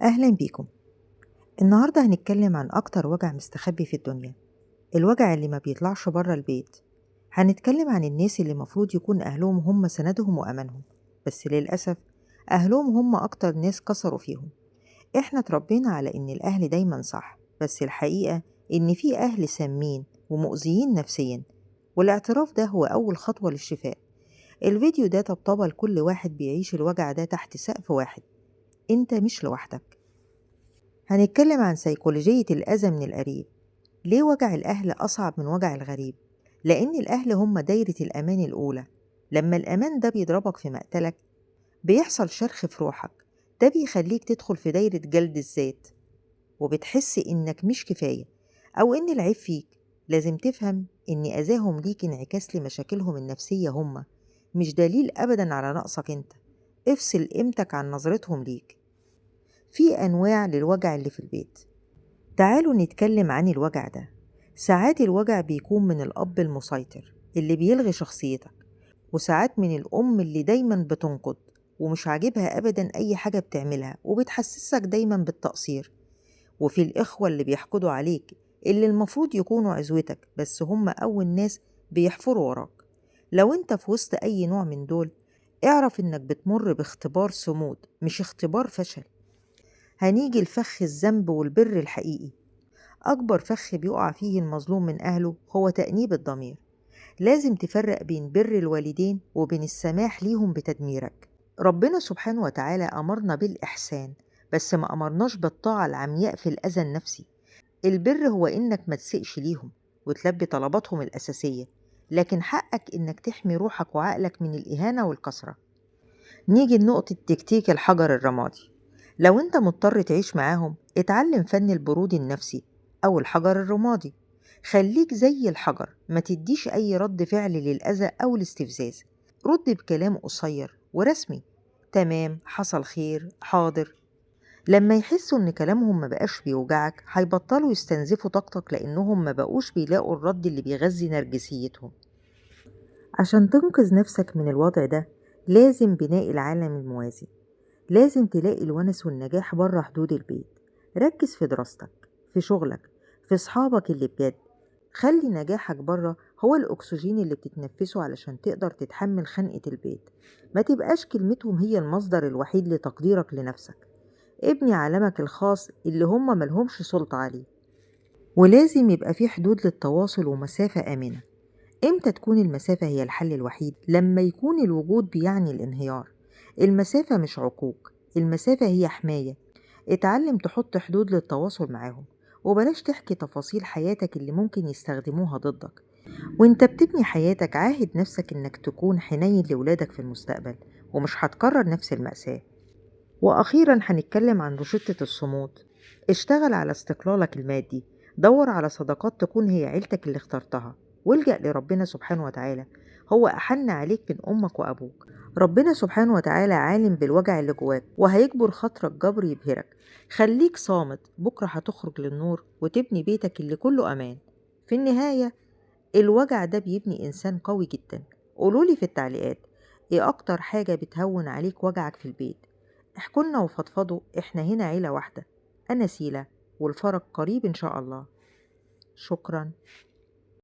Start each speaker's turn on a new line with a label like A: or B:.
A: أهلا بيكم. النهاردة هنتكلم عن أكتر وجع مستخبي في الدنيا، الوجع اللي ما بيطلعش بره البيت. هنتكلم عن الناس اللي مفروض يكون أهلهم هم سندهم وأمانهم، بس للأسف أهلهم هم أكتر ناس كسروا فيهم. إحنا اتربينا على إن الأهل دايما صح، بس الحقيقة إن في أهل سامين ومؤذيين نفسيا، والاعتراف ده هو أول خطوة للشفاء. الفيديو ده طبطبة لكل واحد بيعيش الوجع ده تحت سقف واحد. أنت مش لوحدك. هنتكلم عن سيكولوجية الأذى من القريب. ليه وجع الأهل أصعب من وجع الغريب؟ لأن الأهل هم دايرة الأمان الأولى. لما الأمان ده بيضربك في مقتلك بيحصل شرخ في روحك، ده بيخليك تدخل في دايرة جلد الذات، وبتحس إنك مش كفاية أو إن العيب فيك. لازم تفهم إن أذاهم ليك انعكاس لمشاكلهم النفسية هم، مش دليل أبدا على نقصك أنت. افصل قيمتك عن نظرتهم ليك. في أنواع للوجع اللي في البيت. تعالوا نتكلم عن الوجع ده. ساعات الوجع بيكون من الأب المسيطر اللي بيلغي شخصيتك، وساعات من الأم اللي دايما بتنقد ومش عاجبها أبدا أي حاجة بتعملها وبتحسسك دايما بالتقصير. وفي الإخوة اللي بيحقدوا عليك، اللي المفروض يكونوا عزوتك بس هم أول ناس بيحفروا وراك. لو انت في وسط أي نوع من دول، اعرف انك بتمر باختبار صمود مش اختبار فشل. هنيجي لفخ الذنب والبر الحقيقي. أكبر فخ بيقع فيه المظلوم من أهله هو تأنيب الضمير. لازم تفرق بين بر الوالدين وبين السماح ليهم بتدميرك. ربنا سبحانه وتعالى أمرنا بالإحسان، بس ما أمرناش بالطاعة العمياء في الأذى النفسي. البر هو إنك ما تسئش ليهم وتلبي طلباتهم الأساسية، لكن حقك إنك تحمي روحك وعقلك من الإهانة والكسرة. نيجي لنقطة تكتيك الحجر الرمادي. لو انت مضطر تعيش معاهم، اتعلم فن البرود النفسي أو الحجر الرمادي. خليك زي الحجر، ما تديش أي رد فعل للأذى أو الاستفزاز. رد بكلام قصير ورسمي: تمام، حصل خير، حاضر. لما يحسوا ان كلامهم ما بقاش بيوجعك، هيبطلوا يستنزفوا طاقتك، لانهم ما بقوش بيلاقوا الرد اللي بيغذي نرجسيتهم. عشان تنقذ نفسك من الوضع ده، لازم بناء العالم الموازي. لازم تلاقي الونس والنجاح بره حدود البيت. ركز في دراستك، في شغلك، في صحابك اللي بجد. خلي نجاحك بره هو الأكسجين اللي بتتنفسه علشان تقدر تتحمل خنقة البيت. ما تبقاش كلمتهم هي المصدر الوحيد لتقديرك لنفسك. ابني عالمك الخاص اللي هم ملهمش سلطة عليه. ولازم يبقى في حدود للتواصل ومسافة آمنة. امتى تكون المسافة هي الحل الوحيد؟ لما يكون الوجود بيعني الانهيار. المسافة مش عقوق، المسافة هي حماية. اتعلم تحط حدود للتواصل معاهم، وبلاش تحكي تفاصيل حياتك اللي ممكن يستخدموها ضدك. وانت بتبني حياتك، عاهد نفسك انك تكون حنين لولادك في المستقبل، ومش هتكرر نفس المأساة. وأخيرا هنتكلم عن روشتة الصمود. اشتغل على استقلالك المادي، دور على صداقات تكون هي عيلتك اللي اخترتها، والجأ لربنا سبحانه وتعالى. هو أحن عليك من أمك وأبوك. ربنا سبحانه وتعالى عالم بالوجع اللي جواك، وهيجبر خاطرك جبر يبهرك. خليك صامت، بكرة هتخرج للنور وتبني بيتك اللي كله أمان. في النهاية، الوجع ده بيبني إنسان قوي جدا. قولولي في التعليقات، ايه أكتر حاجة بتهون عليك وجعك في البيت؟ احكولنا وفضفضوا، احنا هنا عيلة واحدة. أنا سيلة، والفرج قريب إن شاء الله. شكرا.